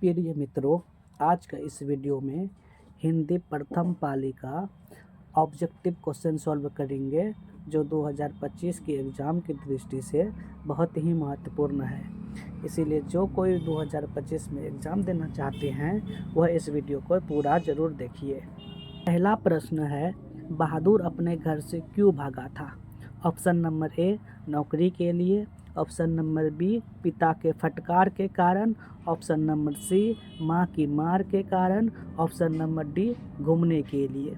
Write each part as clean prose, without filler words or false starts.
प्रिय मित्रों, आज का इस वीडियो में हिंदी प्रथम पाली का ऑब्जेक्टिव क्वेश्चन सॉल्व करेंगे जो 2025 के एग्ज़ाम की दृष्टि से बहुत ही महत्वपूर्ण है। इसीलिए जो कोई 2025 में एग्ज़ाम देना चाहते हैं वह इस वीडियो को पूरा ज़रूर देखिए। पहला प्रश्न है, बहादुर अपने घर से क्यों भागा था? ऑप्शन नंबर ए, नौकरी के लिए। ऑप्शन नंबर बी, पिता के फटकार के कारण। ऑप्शन नंबर सी, माँ की मार के कारण। ऑप्शन नंबर डी, घूमने के लिए।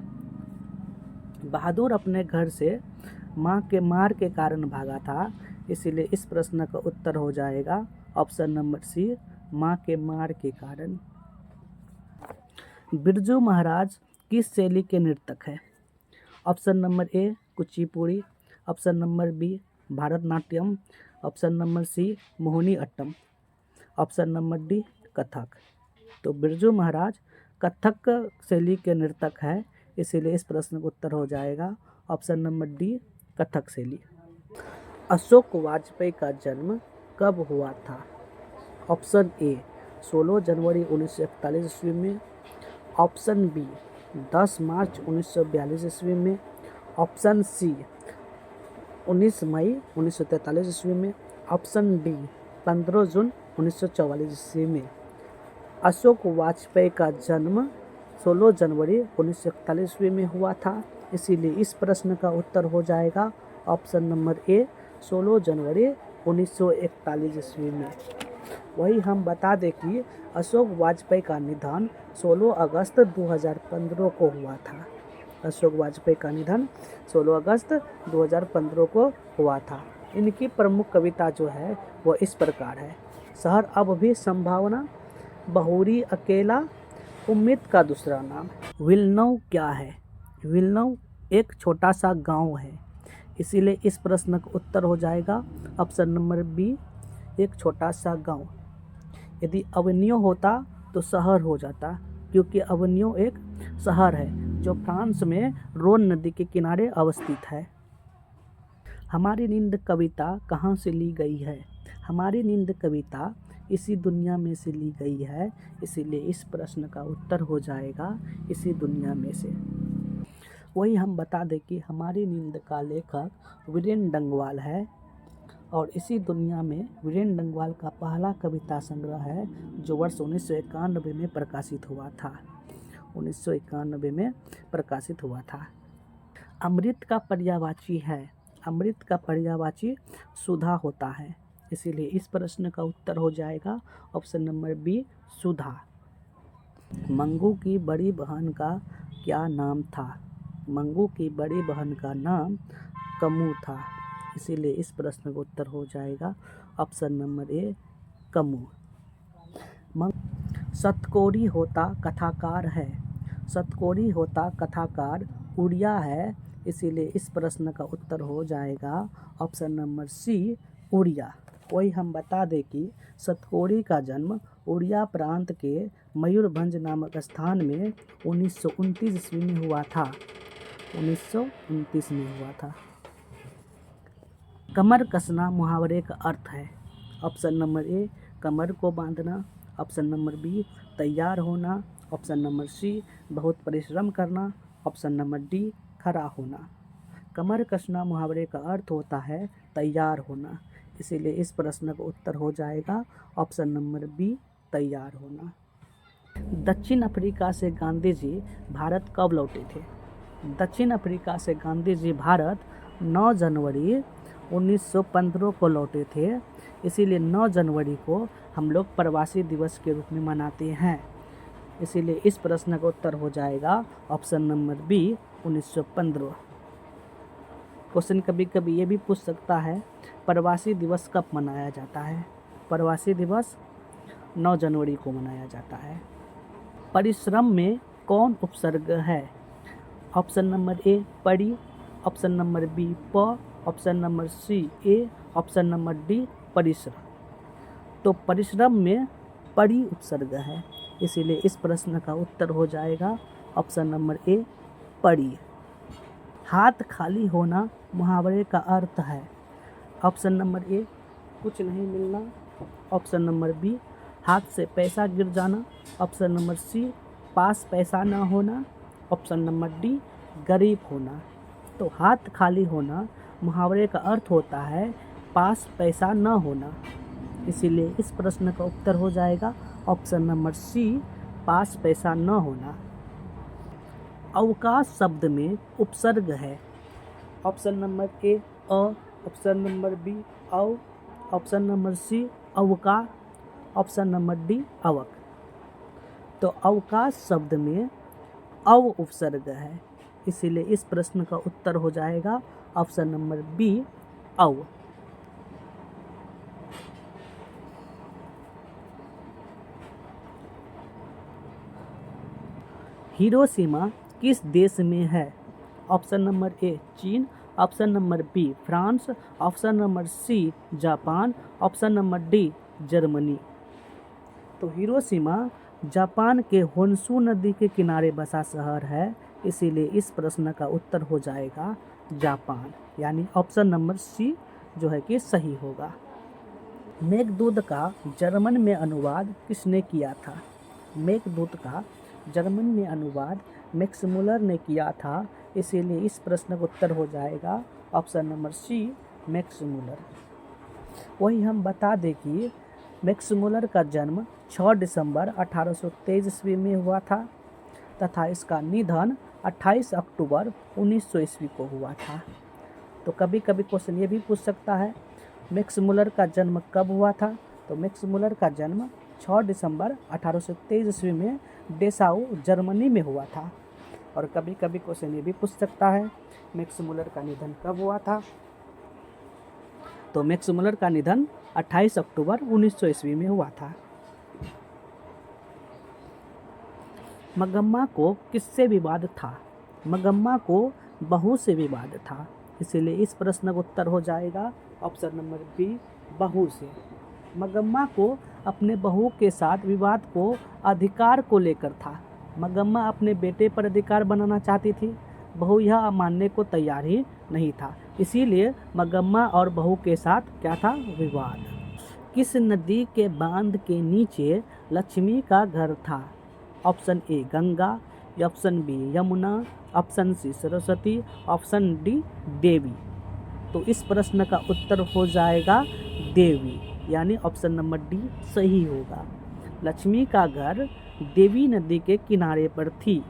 बहादुर अपने घर से माँ के मार के कारण भागा था, इसीलिए इस प्रश्न का उत्तर हो जाएगा ऑप्शन नंबर सी, माँ के मार के कारण। बिरजू महाराज किस शैली के नर्तक है? Option number A, Kuchipudi. Option number B, Bharatanatyam. Option number C, Mohini Attam. Option number D, Kathak. तो बिरजू महाराज कथक शैली के नर्तक है, इसीलिए इस प्रश्न का उत्तर हो जाएगा ऑप्शन नंबर डी, कथक शैली। अशोक वाजपेयी का जन्म कब हुआ था? ऑप्शन ए, 16 जनवरी 1941 ईस्वी में। ऑप्शन बी, 10 मार्च 1942 ईस्वी में। ऑप्शन सी, 19 मई 1943 ईस्वी में। ऑप्शन डी, 15 जून 1944 ईस्वी में। अशोक वाजपेयी का जन्म 16 जनवरी 1941 ईस्वी में हुआ था, इसीलिए इस प्रश्न का उत्तर हो जाएगा ऑप्शन नंबर ए, 16 जनवरी 1941 ईस्वी में। वही हम बता दें कि अशोक वाजपेयी का निधन 16 अगस्त 2015 को हुआ था। अशोक वाजपेयी का निधन 16 अगस्त 2015 को हुआ था। इनकी प्रमुख कविता जो है वो इस प्रकार है, शहर अब भी संभावना, बहुरी अकेला, उम्मीद का दूसरा नाम। विलनव क्या है? विलनव एक छोटा सा गांव है, इसीलिए इस प्रश्न का उत्तर हो जाएगा ऑप्शन नंबर बी, एक छोटा सा गांव। यदि अवनियो होता तो शहर हो जाता, क्योंकि अवनियो एक शहर है जो फ्रांस में रोन नदी के किनारे अवस्थित है। हमारी नींद कविता कहाँ से ली गई है? हमारी नींद कविता इसी दुनिया में से ली गई है, इसीलिए इस प्रश्न का उत्तर हो जाएगा इसी दुनिया में से। वही हम बता दें कि हमारी नींद का लेखक वीरेन डंगवाल है और इसी दुनिया में वीरेन डंगवाल का पहला कविता संग्रह है जो वर्ष 1991 में प्रकाशित हुआ था। 1991 में प्रकाशित हुआ था। अमृत का पर्यायवाची है, अमृत का पर्यायवाची सुधा होता है, इसीलिए इस प्रश्न का उत्तर हो जाएगा ऑप्शन नंबर बी, सुधा। मंगू की बड़ी बहन का क्या नाम था? मंगू की बड़ी बहन का नाम कमू था, इसीलिए इस प्रश्न का उत्तर हो जाएगा ऑप्शन नंबर ए, कमू। सतकोरी होता कथाकार है, सतकोरी होता कथाकार उड़िया है, इसीलिए इस प्रश्न का उत्तर हो जाएगा ऑप्शन नंबर सी, उड़िया। वही हम बता दें कि सतकोरी का जन्म उड़िया प्रांत के मयूरभंज नामक स्थान में 1929 ईस्वी में हुआ था। 1929 में हुआ था। कमर कसना मुहावरे का अर्थ है? ऑप्शन नंबर ए, कमर को बांधना। ऑप्शन नंबर बी, तैयार होना। ऑप्शन नंबर सी, बहुत परिश्रम करना। ऑप्शन नंबर डी, खड़ा होना। कमर कसना मुहावरे का अर्थ होता है तैयार होना, इसीलिए इस प्रश्न का उत्तर हो जाएगा ऑप्शन नंबर बी, तैयार होना। दक्षिण अफ्रीका से गांधी जी भारत कब लौटे थे? दक्षिण अफ्रीका से गांधी जी भारत 9 जनवरी 1915 को लौटे थे, इसीलिए 9 जनवरी को हम लोग प्रवासी दिवस के रूप में मनाते हैं, इसीलिए इस प्रश्न का उत्तर हो जाएगा ऑप्शन नंबर बी, 1915। क्वेश्चन कभी कभी ये भी पूछ सकता है प्रवासी दिवस कब मनाया जाता है? प्रवासी दिवस 9 जनवरी को मनाया जाता है। परिश्रम में कौन उपसर्ग है? ऑप्शन नंबर ए, परी। ऑप्शन नंबर बी, प। ऑप्शन नंबर सी, ए। ऑप्शन नंबर डी, परिश्रम। तो परिश्रम में परी उपसर्ग है, इसीलिए इस प्रश्न का उत्तर हो जाएगा ऑप्शन नंबर ए, परी। हाथ खाली होना मुहावरे का अर्थ है? ऑप्शन नंबर ए, कुछ नहीं मिलना। ऑप्शन नंबर बी, हाथ से पैसा गिर जाना। ऑप्शन नंबर सी पास पैसा ना होना। ऑप्शन नंबर डी गरीब होना। तो हाथ खाली होना मुहावरे का अर्थ होता है पास पैसा न होना, इसीलिए इस प्रश्न का उत्तर हो जाएगा ऑप्शन नंबर सी पास पैसा न होना। अवकाश शब्द में उपसर्ग है। ऑप्शन नंबर ए अ, ऑप्शन नंबर बी अव, ऑप्शन नंबर सी अवका, ऑप्शन नंबर डी अवक। तो अवकाश शब्द में अव उपसर्ग है, इसीलिए इस प्रश्न का उत्तर हो जाएगा ऑप्शन नंबर बी अव। हिरोशिमा किस देश में है? ऑप्शन नंबर ए चीन, option number B France, option number C Japan, option number D Germany. तो हिरोशिमा जापान के होन्शू नदी के किनारे बसा शहर है, इसीलिए इस प्रश्न का उत्तर हो जाएगा जापान, यानी ऑप्शन नंबर सी जो है कि सही होगा। मेघदूत का जर्मन में अनुवाद किसने किया था? मेघदूत का जर्मन में अनुवाद मैक्स मुलर ने किया था, इसीलिए इस प्रश्न का उत्तर हो जाएगा option number C Max Muller. वही हम बता दें कि मैक्स मुलर का जन्म 6 दिसंबर 1823 ईस्वी में हुआ था तथा इसका निधन 28 अक्टूबर 1900 ईस्वी को हुआ था। तो कभी कभी क्वेश्चन ये भी पूछ सकता है मैक्स मुलर का जन्म कब हुआ था? तो मैक्स मुलर का जन्म 6 दिसंबर 1823 ईस्वी में डेसाउ जर्मनी में हुआ था। और कभी कभी क्वेश्चन ये भी पूछ सकता है मैक्स मुलर का निधन कब हुआ था? तो मैक्स मुलर का निधन 28 अक्टूबर 1900 ईस्वी में हुआ था। मगम्मा को किससे विवाद था? मगम्मा को बहू से विवाद था, इसीलिए इस प्रश्न का उत्तर हो जाएगा ऑप्शन नंबर बी बहू से। मगम्मा को अपने बहू के साथ विवाद को अधिकार को लेकर था। मगम्मा अपने बेटे पर अधिकार बनाना चाहती थी, बहू यह मानने को तैयार ही नहीं था, इसीलिए मगम्मा और बहू के साथ क्या था? विवाद। किस नदी के बांध के नीचे लक्ष्मी का घर था? Option A Ganga, option B Yamuna, option C Saraswati, option D Devi. तो इस प्रश्न का उत्तर हो जाएगा देवी, यानी ऑप्शन नंबर डी सही होगा। लक्ष्मी का घर देवी नदी के किनारे पर थी।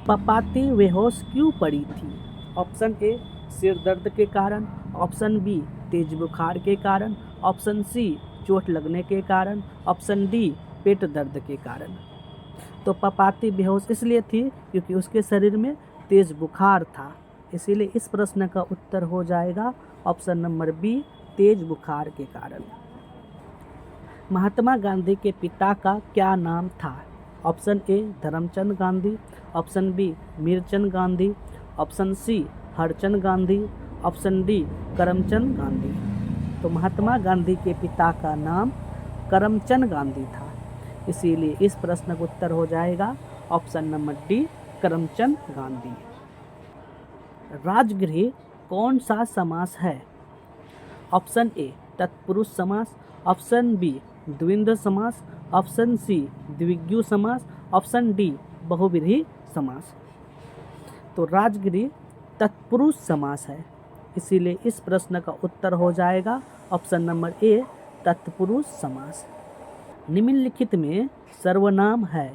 पपाती बेहोश क्यों पड़ी थी? ऑप्शन ए सिर दर्द के कारण, ऑप्शन बी तेज बुखार के कारण, ऑप्शन सी चोट लगने के कारण, ऑप्शन डी पेट दर्द के कारण। तो पपाती बेहोश इसलिए थी क्योंकि उसके शरीर में तेज बुखार था, इसीलिए इस प्रश्न का उत्तर हो जाएगा ऑप्शन नंबर बी तेज बुखार के कारण। महात्मा गांधी के पिता का क्या नाम था? Option A Dharamchand Gandhi, option B Mirchand Gandhi, option C Harchand Gandhi, option D Karamchand Gandhi. तो महात्मा गांधी के पिता का नाम करमचंद गांधी था, इसीलिए इस प्रश्न का उत्तर हो जाएगा option number D Karamchand Gandhi. राजगृह कौन सा समास है? ऑप्शन ए तत्पुरुष समास, ऑप्शन बी द्विंद्व समास, ऑप्शन सी द्विगु समास, ऑप्शन डी बहुव्रीहि समास। तो राजगृह तत्पुरुष समास है, इसीलिए इस प्रश्न का उत्तर हो जाएगा ऑप्शन नंबर ए तत्पुरुष समास। निम्नलिखित में सर्वनाम है।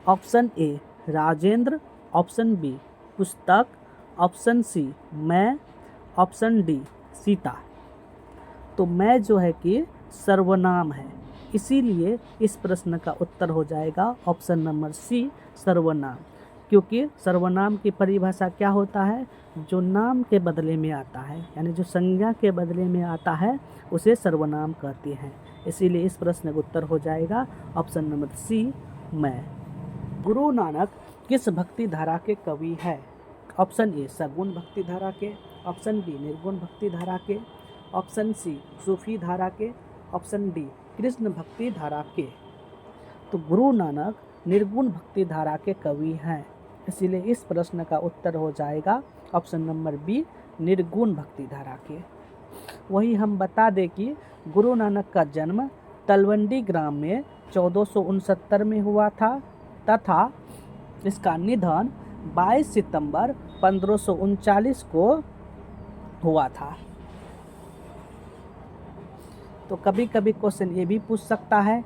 Option A Rajendra, option B पुस्तक, ऑप्शन सी मैं, ऑप्शन डी सीता। तो मैं जो है कि सर्वनाम है, इसीलिए इस प्रश्न का उत्तर हो जाएगा ऑप्शन नंबर सी सर्वनाम, क्योंकि सर्वनाम की परिभाषा क्या होता है? जो नाम के बदले में आता है, यानी जो संज्ञा के बदले में आता है उसे सर्वनाम कहते हैं, इसीलिए इस प्रश्न का उत्तर हो जाएगा ऑप्शन नंबर सी मैं। गुरु नानक किस भक्ति धारा के कवि है? ऑप्शन ए सगुण भक्ति धारा के, ऑप्शन बी निर्गुण भक्ति धारा के, ऑप्शन सी सूफी धारा के, ऑप्शन डी कृष्ण भक्ति धारा के। तो गुरु नानक निर्गुण भक्ति धारा के कवि हैं, इसीलिए इस प्रश्न का उत्तर हो जाएगा ऑप्शन नंबर बी निर्गुण भक्ति धारा के। वही हम बता दें कि गुरु नानक का जन्म तलवंडी ग्राम में 1469 में हुआ था तथा इसका निधन 22 सितंबर 1539 को हुआ था। तो कभी कभी क्वेश्चन ये भी पूछ सकता है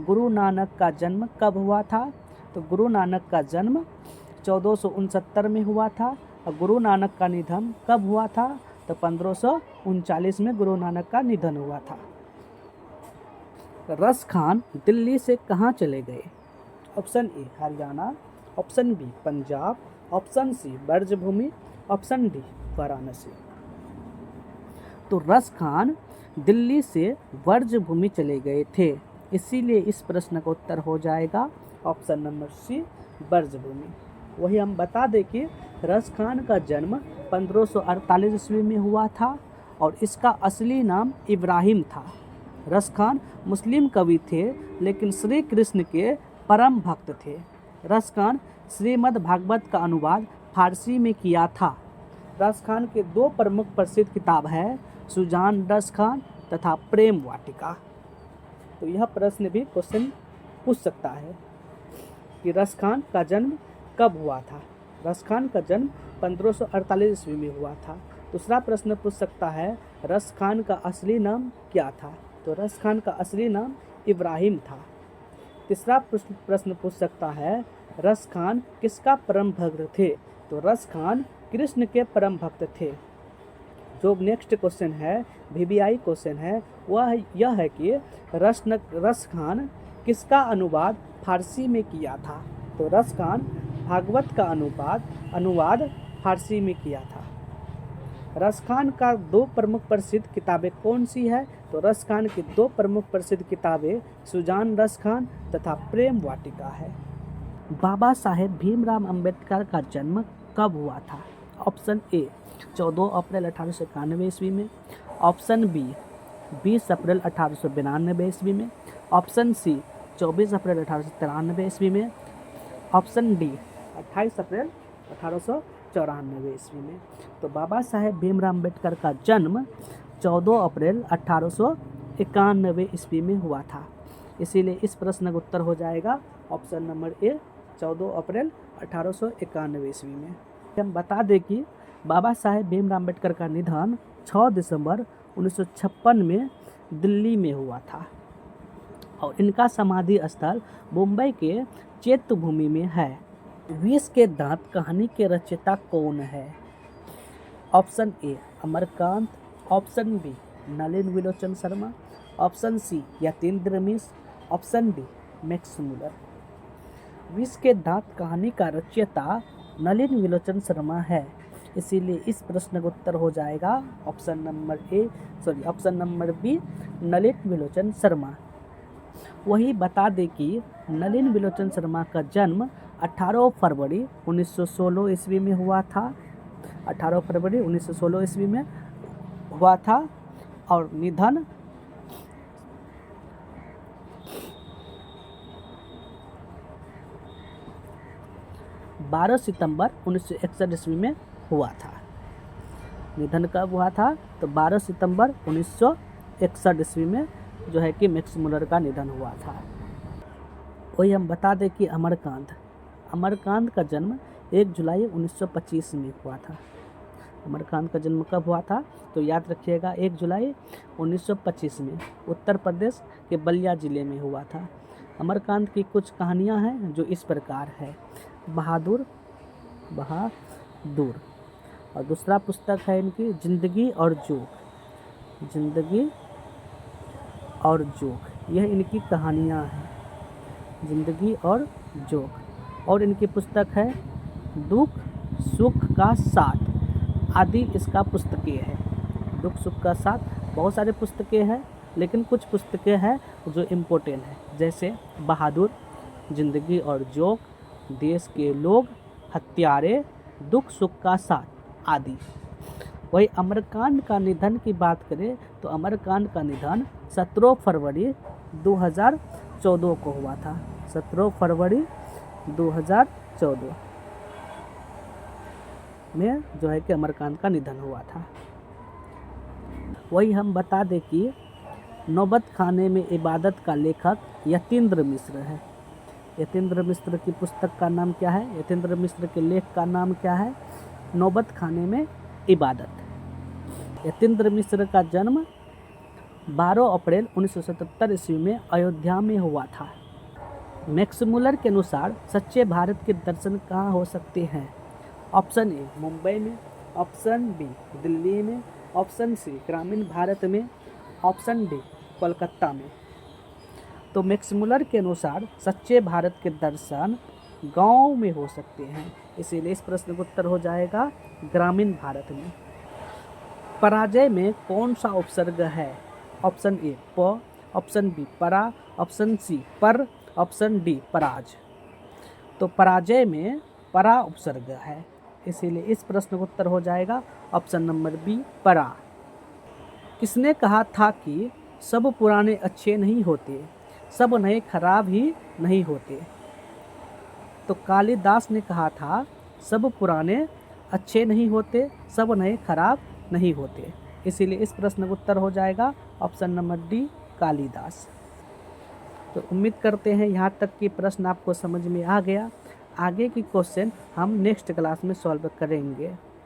गुरु नानक का जन्म कब हुआ था। तो गुरु नानक का जन्म 1469 में हुआ था और गुरु नानक का निधन कब हुआ था। तो 1539 में गुरु नानक का निधन हुआ था। रस खान दिल्ली से कहाँ चले गए। Option A Haryana, option B Punjab, option C Brajbhumi, option D Varanasi. तो रस खान दिल्ली से ब्रजभूमि चले गए थे, इसीलिए इस प्रश्न का उत्तर हो जाएगा ऑप्शन नंबर सी ब्रजभूमि। वही हम बता दें कि रस खान का जन्म 1548 ईस्वी में हुआ था और इसका असली नाम इब्राहिम था। रस खान मुस्लिम कवि थे लेकिन श्री कृष्ण के परम भक्त थे। रस खान श्रीमद् भागवत का अनुवाद फारसी में किया था। रस खान के दो प्रमुख प्रसिद्ध किताब है सुजान रस खान तथा प्रेम वाटिका। तो यह प्रश्न भी क्वेश्चन पूछ सकता है कि रस खान का जन्म कब हुआ था। रस खान का जन्म 1548 ईस्वी में हुआ था। दूसरा प्रश्न पूछ सकता है रस खान का असली नाम क्या था। तो रस खान का असली नाम इब्राहिम था। तीसरा प्रश्न पूछ सकता है रस खान किसका परम भक्त थे। तो रस खान कृष्ण के परम भक्त थे। जो नेक्स्ट क्वेश्चन है VVI क्वेश्चन है वह यह है कि रस खान किसका अनुवाद फारसी में किया था। तो रस खान भागवत का अनुवाद फारसी में किया था। रस खान का दो प्रमुख प्रसिद्ध किताबें कौन सी है। तो रस खान की दो प्रमुख प्रसिद्ध किताबें सुजान रस खान तथा प्रेम वाटिका है। बाबा साहेब भीमराव अंबेडकर का जन्म कब हुआ था। ऑप्शन ए 14 अप्रैल 1891 ईस्वी में, ऑप्शन बी 20 अप्रैल 1892 ईस्वी में, ऑप्शन सी 24 अप्रैल 1893 ईस्वी में, ऑप्शन डी 28 अप्रैल 1894 ईस्वी में। तो बाबा साहेब भीमराव अम्बेडकर का जन्म 14 अप्रैल 1891 ईस्वी में हुआ था, इसीलिए इस प्रश्न का उत्तर हो जाएगा ऑप्शन नंबर ए 14 अप्रैल 1891 ईस्वी में। हम बता दें कि बाबा साहेब भीमराव अम्बेडकर का निधन 6 दिसंबर 1956 में दिल्ली में हुआ था और इनका समाधि स्थल मुंबई के चैत्यभूमि में है। विष के दांत कहानी के रचयिता कौन है। Option A Amarkant, option B Nalin Vilochan Sharma, option C Yatindra Mishra, option D Max Muller. विष के दांत कहानी का रचयिता नलिन विलोचन शर्मा है, इसीलिए इस प्रश्न का उत्तर हो जाएगा option number B Nalin Vilochan Sharma. वही बता दें कि नलिन विलोचन शर्मा का जन्म 18 फरवरी 1916 ईस्वी में हुआ था। 18 फरवरी 1916 ईस्वी में हुआ था और निधन 12 सितंबर 1961 ईस्वी में हुआ था। निधन कब हुआ था। तो 12 सितंबर 1961 ईस्वी में जो है कि मैक्स मुलर का निधन हुआ था। वही हम बता दें कि अमरकांत का जन्म 1 जुलाई 1925 में हुआ था। अमरकांत का जन्म कब हुआ था। तो याद रखिएगा 1 जुलाई 1925 में उत्तर प्रदेश के बलिया ज़िले में हुआ था। अमरकांत की कुछ कहानियां हैं जो इस प्रकार है। बहादुर और दूसरा पुस्तक है इनकी जिंदगी और जोक। यह इनकी कहानियां हैं, जिंदगी और जोक। और इनकी पुस्तक है दुख सुख का साथ आदि, इसका पुस्तकें है। दुख सुख का साथ बहुत सारे पुस्तकें हैं, लेकिन कुछ पुस्तकें हैं जो इम्पोर्टेंट है, जैसे बहादुर, जिंदगी और जोक, देश के लोग, हत्यारे, दुख सुख का साथ आदि। वही अमरकांत का निधन की बात करें तो अमरकांत का निधन 17 फरवरी 2014 को हुआ था। 17 फरवरी 2014 में जो है कि अमरकांत का निधन हुआ था। वही हम बता दें कि नौबत खाने में इबादत का लेखक यतीन्द्र मिश्र है। यतीन्द्र मिश्र की पुस्तक का नाम क्या है? यतीन्द्र मिश्र के लेख का नाम क्या है? नौबत खाने में इबादत। यतीन्द्र मिश्र का जन्म 12 अप्रैल 1977 ईस्वी में अयोध्या में हुआ था। मैक्समुलर के अनुसार सच्चे भारत के दर्शन कहाँ हो सकते हैं? ऑप्शन ए मुंबई में, ऑप्शन बी दिल्ली में, ऑप्शन सी ग्रामीण भारत में, ऑप्शन डी कोलकाता में। तो मैक्समुलर के अनुसार सच्चे भारत के दर्शन गांव में हो सकते हैं, इसीलिए इस प्रश्न का उत्तर हो जाएगा ग्रामीण भारत में। पराजय में कौन सा उपसर्ग है? ऑप्शन ए प, ऑप्शन बी परा, ऑप्शन सी पर, ऑप्शन डी पराज। तो पराजय में परा उपसर्ग है, इसीलिए इस प्रश्न का उत्तर हो जाएगा ऑप्शन नंबर बी परा। किसने कहा था कि सब पुराने अच्छे नहीं होते, सब नए खराब ही नहीं होते? तो कालिदास ने कहा था सब पुराने अच्छे नहीं होते, सब नए खराब नहीं होते, इसीलिए इस प्रश्न का उत्तर हो जाएगा ऑप्शन नंबर डी कालिदास। तो उम्मीद करते हैं यहाँ तक कि प्रश्न आपको समझ में आ गया। आगे की क्वेश्चन हम नेक्स्ट क्लास में सॉल्व करेंगे।